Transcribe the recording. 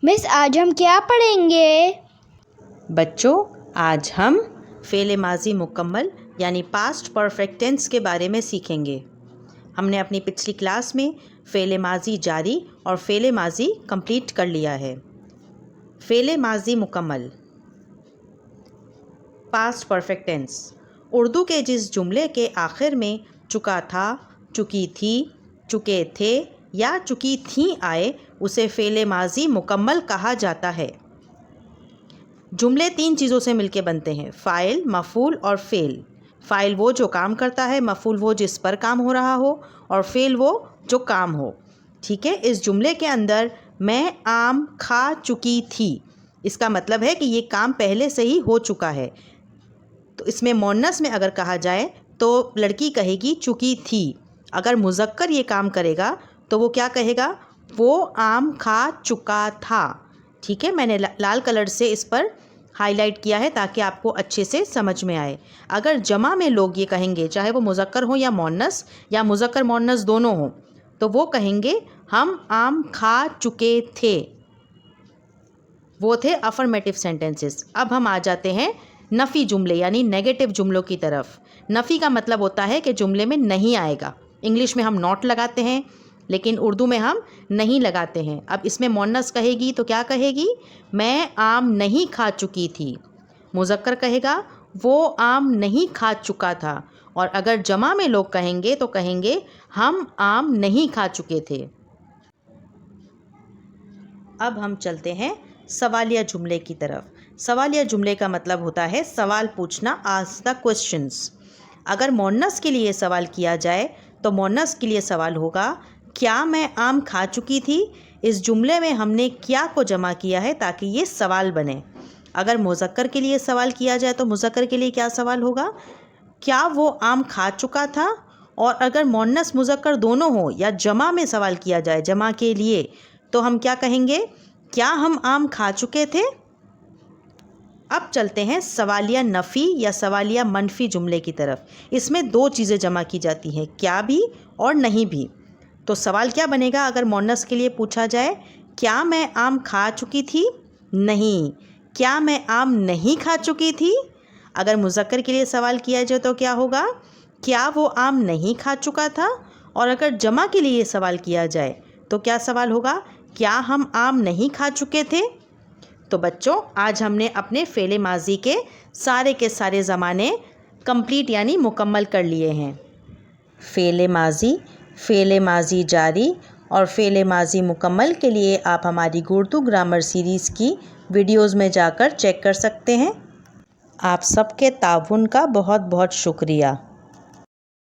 Miss आज हम क्या पढ़ेंगे? बच्चों, आज हम फ़ेल माज़ी मुकम्मल यानी पास्ट परफेक्ट टेंस के बारे में सीखेंगे। हमने अपनी पिछली क्लास में फ़ेल माज़ी जारी और फ़ेल माज़ी कंप्लीट कर लिया है। फ़ेल माज़ी मुकम्मल पास्ट परफेक्ट टेंस उर्दू के जिस जुमले के आखिर में चुका था, चुकी थी, चुके थे या चुकी थीं आए उसे फ़ेल माज़ी मुकम्मल कहा जाता है। जुमले तीन चीज़ों से मिलके बनते हैं, फ़ाइल, मफ़ूल और फ़ेल। फ़ाइल वो जो काम करता है, मफ़ूल वो जिस पर काम हो रहा हो और फ़ेल वो जो काम हो। ठीक है, इस जुमले के अंदर मैं आम खा चुकी थी, इसका मतलब है कि ये काम पहले से ही हो चुका है। तो इसमें मोन्नस में अगर कहा जाए तो लड़की कहेगी चुकी थी। अगर मुज़क्कर ये काम करेगा तो वो क्या कहेगा, वो आम खा चुका था। ठीक है, मैंने लाल कलर से इस पर हाईलाइट किया है ताकि आपको अच्छे से समझ में आए। अगर जमा में लोग ये कहेंगे, चाहे वो मुज़क्कर हो या मोन्नस या मुज़क्कर मोन्नस दोनों हो, तो वो कहेंगे हम आम खा चुके थे। वो थे अफर्मेटिव सेंटेंसेस। अब हम आ जाते हैं नफ़ी जुमले यानी नेगेटिव जुमलों की तरफ। नफ़ी का मतलब होता है कि जुमले में नहीं आएगा। इंग्लिश में हम नॉट लगाते हैं, लेकिन उर्दू में हम नहीं लगाते हैं। अब इसमें मोन्नस कहेगी तो क्या कहेगी, मैं आम नहीं खा चुकी थी। मुज़क्कर कहेगा वो आम नहीं खा चुका था। और अगर जमा में लोग कहेंगे तो कहेंगे हम आम नहीं खा चुके थे। अब हम चलते हैं सवालिया जुमले की तरफ। सवालिया जुमले का मतलब होता है सवाल पूछना, आस्क द क्वेश्चंस। अगर मोन्नस के लिए सवाल किया जाए तो मोन्नस के लिए सवाल होगा क्या मैं आम खा चुकी थी। इस जुमले में हमने क्या को जमा किया है ताकि ये सवाल बने। अगर मुज़क्कर के लिए सवाल किया जाए तो मुज़क्कर के लिए क्या सवाल होगा, क्या वो आम खा चुका था। और अगर मोन्नस मुज़क्कर दोनों हो या जमा में सवाल किया जाए जमा के लिए, तो हम क्या कहेंगे, क्या हम आम खा चुके थे। अब चलते हैं सवालिया नफ़ी या सवालिया मनफी जुमले की तरफ। इसमें दो चीज़ें जमा की जाती हैं, क्या भी और नहीं भी। तो सवाल क्या बनेगा अगर मोन्नस के लिए पूछा जाए, क्या मैं आम खा चुकी थी, नहीं। क्या मैं आम नहीं खा चुकी थी। अगर मुज़क्कर के लिए सवाल किया जाए तो क्या होगा, क्या वो आम नहीं खा चुका था। और अगर जमा के लिए सवाल किया जाए तो क्या सवाल होगा, क्या हम आम नहीं खा चुके थे। तो बच्चों, आज हमने अपने फ़ेल माज़ी के सारे ज़माने कंप्लीट यानी मुकम्मल कर लिए हैं। फ़ेल माज़ी, फ़ेल माज़ी जारी और फ़ेल माज़ी मुकम्मल के लिए आप हमारी उर्दू ग्रामर सीरीज़ की वीडियोज़ में जाकर चेक कर सकते हैं। आप सबके ताउन का बहुत बहुत शुक्रिया।